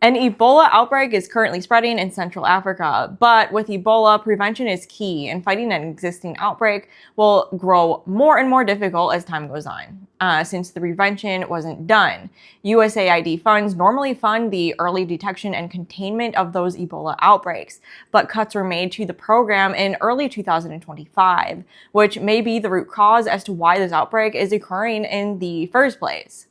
An Ebola outbreak is currently spreading in Central Africa, but with Ebola, prevention is key, and fighting an existing outbreak will grow more and more difficult as time goes on, since the prevention wasn't done. USAID funds normally fund the early detection and containment of those Ebola outbreaks, but cuts were made to the program in early 2025, which may be the root cause as to why this outbreak is occurring in the first place.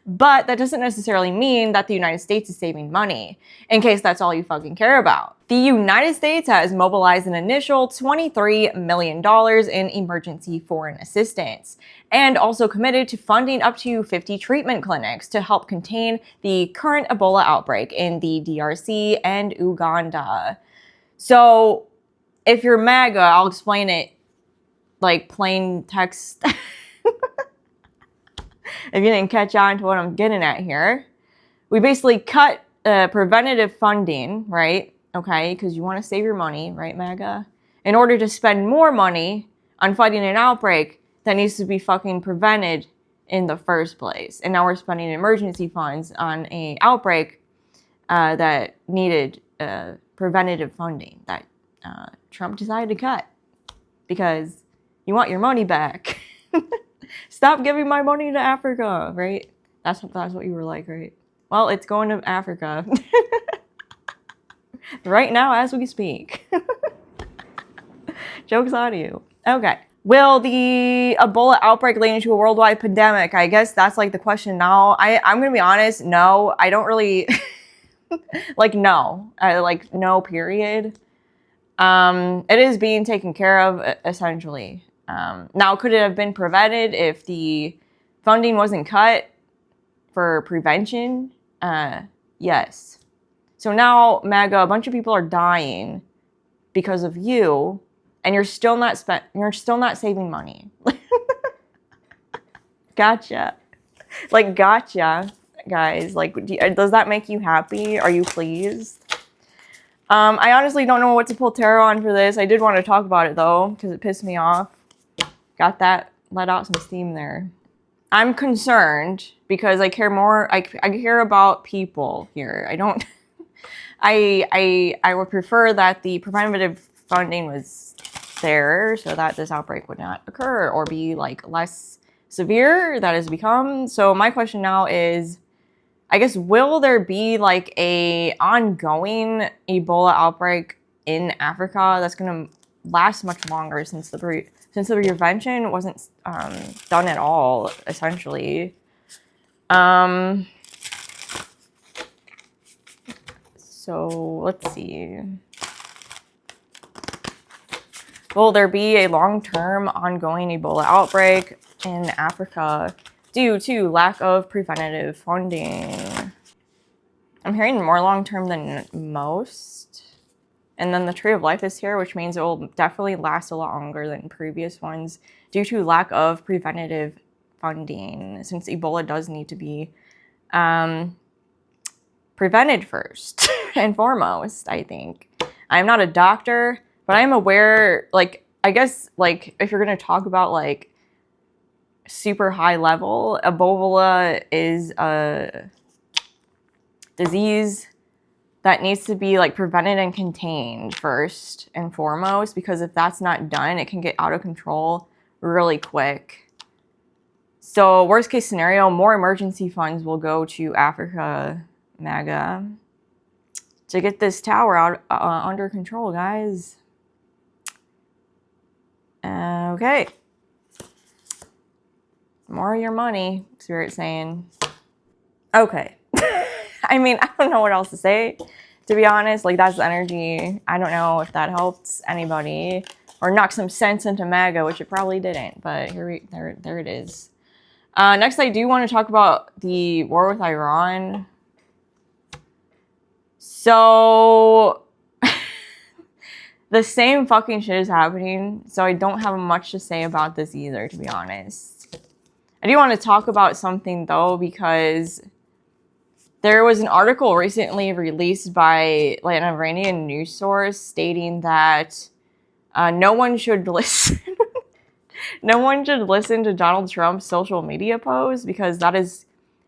But that doesn't necessarily mean that the United States is saving money, in case that's all you fucking care about. The United States has mobilized an initial $23 million in emergency foreign assistance, and also committed to funding up to 50 treatment clinics to help contain the current Ebola outbreak in the DRC and Uganda. So, if you're MAGA, I'll explain it like plain text. If you didn't catch on to what I'm getting at here, we basically cut preventative funding, right? Okay, because you want to save your money, right, MAGA? In order to spend more money on fighting an outbreak that needs to be fucking prevented in the first place. And now we're spending emergency funds on an outbreak that needed preventative funding that Trump decided to cut because you want your money back. Stop giving my money to Africa, right? That's what you were like, right? Well, it's going to Africa. Right now as we speak. Joke's on you. Okay. Will the Ebola outbreak lead into a worldwide pandemic? I guess that's like the question now. I'm going to be honest. No, I don't really... no. No, period. It is being taken care of, essentially. Now, could it have been prevented if the funding wasn't cut for prevention? Yes. So now, MAGA, a bunch of people are dying because of you, and you're still not saving money. Gotcha. Gotcha, guys. Does that make you happy? Are you pleased? I honestly don't know what to pull tarot on for this. I did want to talk about it, though, because it pissed me off. Got that, let out some steam there. I'm concerned because I care more, I care about people here. I don't, I would prefer that the preventative funding was there so that this outbreak would not occur or be less severe that has become. So my question now is, I guess, will there be a ongoing Ebola outbreak in Africa that's going to last much longer since the prevention wasn't done at all, essentially? So let's see. Will there be a long-term ongoing Ebola outbreak in Africa due to lack of preventative funding? I'm hearing more long-term than most. And then the Tree of Life is here, which means it will definitely last a lot longer than previous ones due to lack of preventative funding, since Ebola does need to be prevented first and foremost, I think. I'm not a doctor, but I'm aware, I guess, if you're going to talk about, super high level, Ebola is a disease that needs to be prevented and contained first and foremost, because if that's not done, it can get out of control really quick. So worst case scenario, more emergency funds will go to Africa, MAGA, to get this tower out under control, guys. Okay. More of your money, Spirit's saying. Okay. I mean, I don't know what else to say, to be honest. That's the energy. I don't know if that helps anybody or knocked some sense into MAGA, which it probably didn't, but there it is. Next, I do want to talk about the war with Iran. So, the same fucking shit is happening, so I don't have much to say about this either, to be honest. I do want to talk about something, though, because there was an article recently released by an Iranian news source stating that no one should listen. No one should listen to Donald Trump's social media posts, because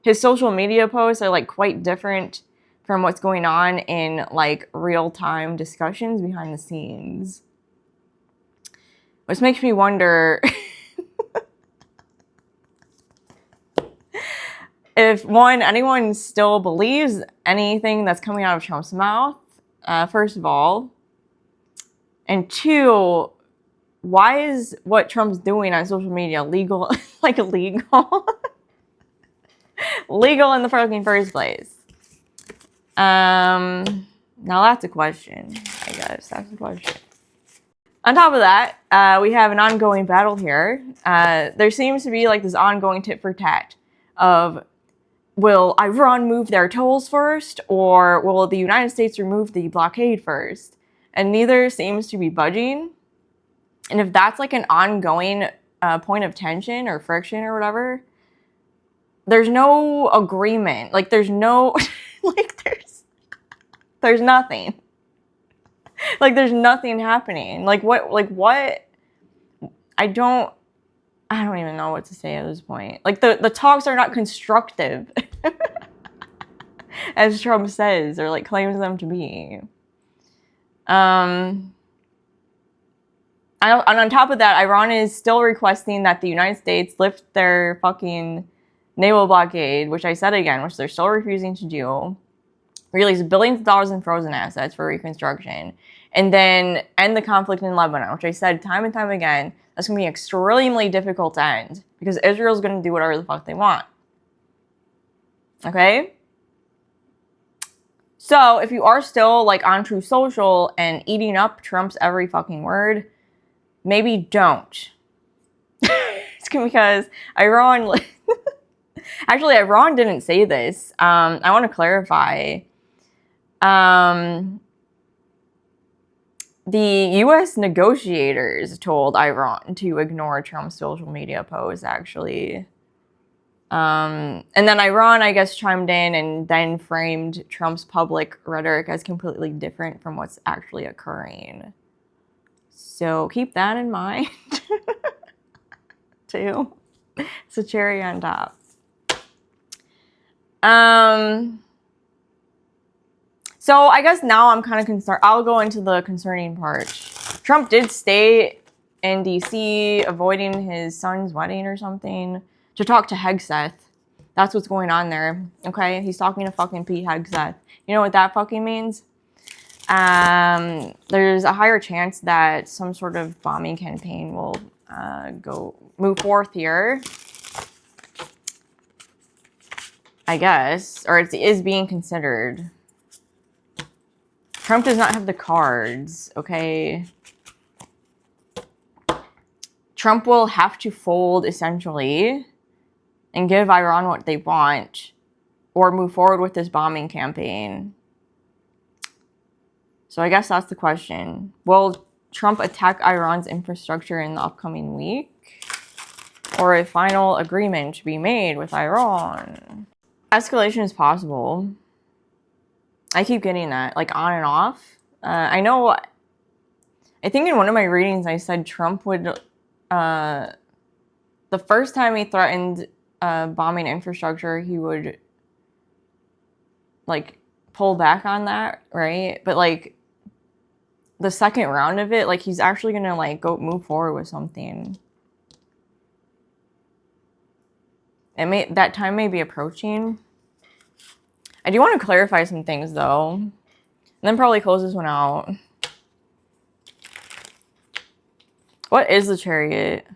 his social media posts are quite different from what's going on in like real-time discussions behind the scenes. Which makes me wonder if anyone still believes anything that's coming out of Trump's mouth, first of all. And two, why is what Trump's doing on social media legal, like illegal? Legal in the fucking first place? Now that's a question, I guess. That's a question. On top of that, we have an ongoing battle here. There seems to be like this ongoing tit for tat of, will Iran move their tolls first, or will the United States remove the blockade first? And neither seems to be budging. And if that's like an ongoing point of tension or friction or whatever, there's no agreement. Like there's no, like there's nothing. Like there's nothing happening. Like what? I don't even know what to say at this point. Like the talks are not constructive, as Trump says, or like claims them to be. And on top of that, Iran is still requesting that the United States lift their fucking naval blockade, which I said again, which they're still refusing to do. Release billions of dollars in frozen assets for reconstruction, and then end the conflict in Lebanon, which I said time and time again, that's going to be extremely difficult to end because Israel's going to do whatever the fuck they want. Okay? So if you are still like on True Social and eating up Trump's every fucking word, maybe don't. It's because Iran... Actually, Iran didn't say this. I want to clarify. The U.S. negotiators told Iran to ignore Trump's social media posts, actually. And then Iran, I guess, chimed in and then framed Trump's public rhetoric as completely different from what's actually occurring. So keep that in mind, too. It's a cherry on top. So I guess now I'm kind of concerned. I'll go into the concerning part. Trump did stay in D.C. avoiding his son's wedding or something to talk to Hegseth. That's what's going on there. Okay, he's talking to fucking Pete Hegseth. You know what that fucking means? There's a higher chance that some sort of bombing campaign will move forth here. I guess, or it is being considered. Trump does not have the cards, okay? Trump will have to fold, essentially, and give Iran what they want, or move forward with this bombing campaign. So I guess that's the question. Will Trump attack Iran's infrastructure in the upcoming week? Or a final agreement to be made with Iran? Escalation is possible. I keep getting that, like, on and off. I think in one of my readings I said Trump would, the first time he threatened bombing infrastructure, he would, like, pull back on that, right? But, like, the second round of it, like, he's actually gonna, like, move forward with something. That time may be approaching. I do want to clarify some things, though. And then probably close this one out. What is the Chariot?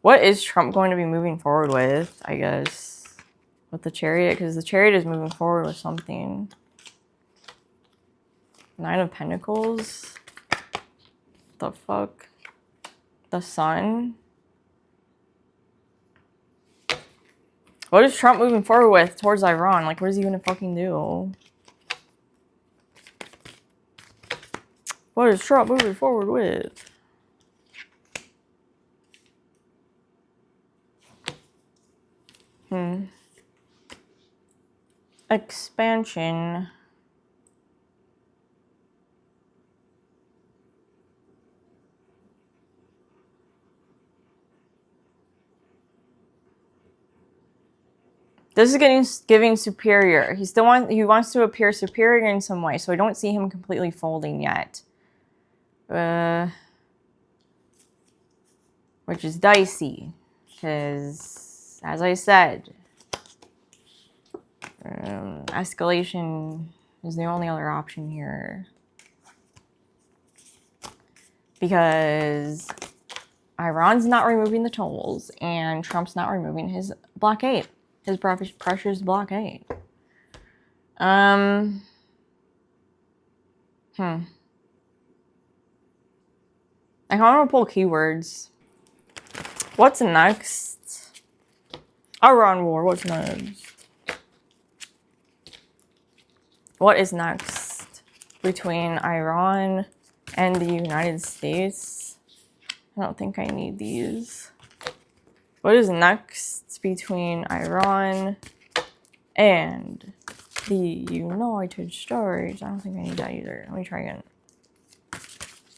What is Trump going to be moving forward with, I guess? With the Chariot? Because the Chariot is moving forward with something. Nine of Pentacles? The fuck? The Sun? What is Trump moving forward with towards Iran? Like, what is he gonna fucking do? What is Trump moving forward with? Expansion. This is giving superior. He wants to appear superior in some way, so I don't see him completely folding yet. Which is dicey, because as I said, escalation is the only other option here. Because Iran's not removing the tolls, and Trump's not removing his blockade. His precious blockade. I want to pull keywords. What's next? Iran war. What's next? What is next between Iran and the United States? I don't think I need these. What is next between Iran and the United States? I don't think I need that either. Let me try again.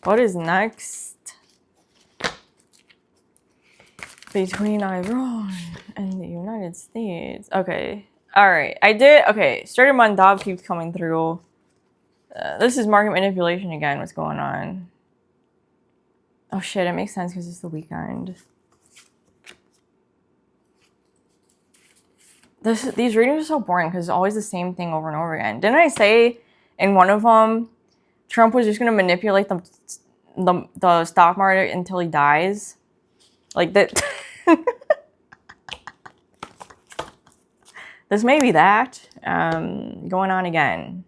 What is next between Iran and the United States? Okay. Alright. Okay. Started Mandab keeps coming through. This is market manipulation again. What's going on? Oh shit, it makes sense because it's the weekend. These readings are so boring because it's always the same thing over and over again. Didn't I say in one of them, Trump was just going to manipulate the stock market until he dies? Like that. This may be that. Going on again.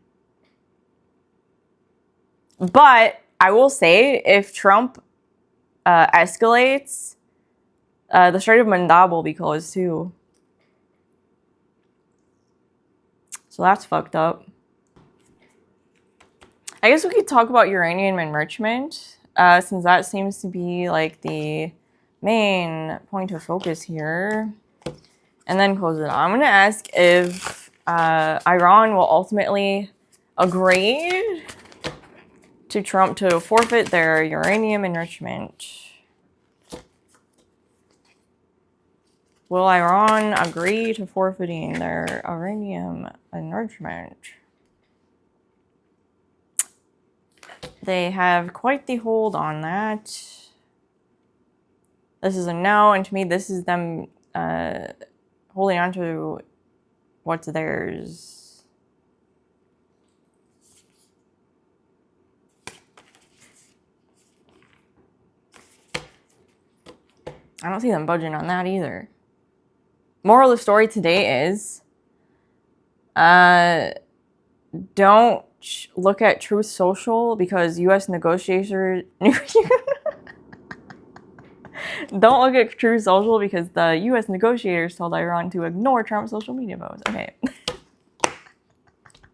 But I will say, if Trump escalates, the Strait of Mandab will be closed too. So that's fucked up. I guess we could talk about uranium enrichment, since that seems to be like the main point of focus here. And then close it. I'm going to ask if Iran will ultimately agree to Trump to forfeit their uranium enrichment. Will Iran agree to forfeiting their uranium enrichment? They have quite the hold on that. This is a no, and to me, this is them holding on to what's theirs. I don't see them budging on that either. Moral of the story today is, don't look at Truth Social because U.S. negotiators... Don't look at Truth Social because the U.S. negotiators told Iran to ignore Trump's social media posts. Okay.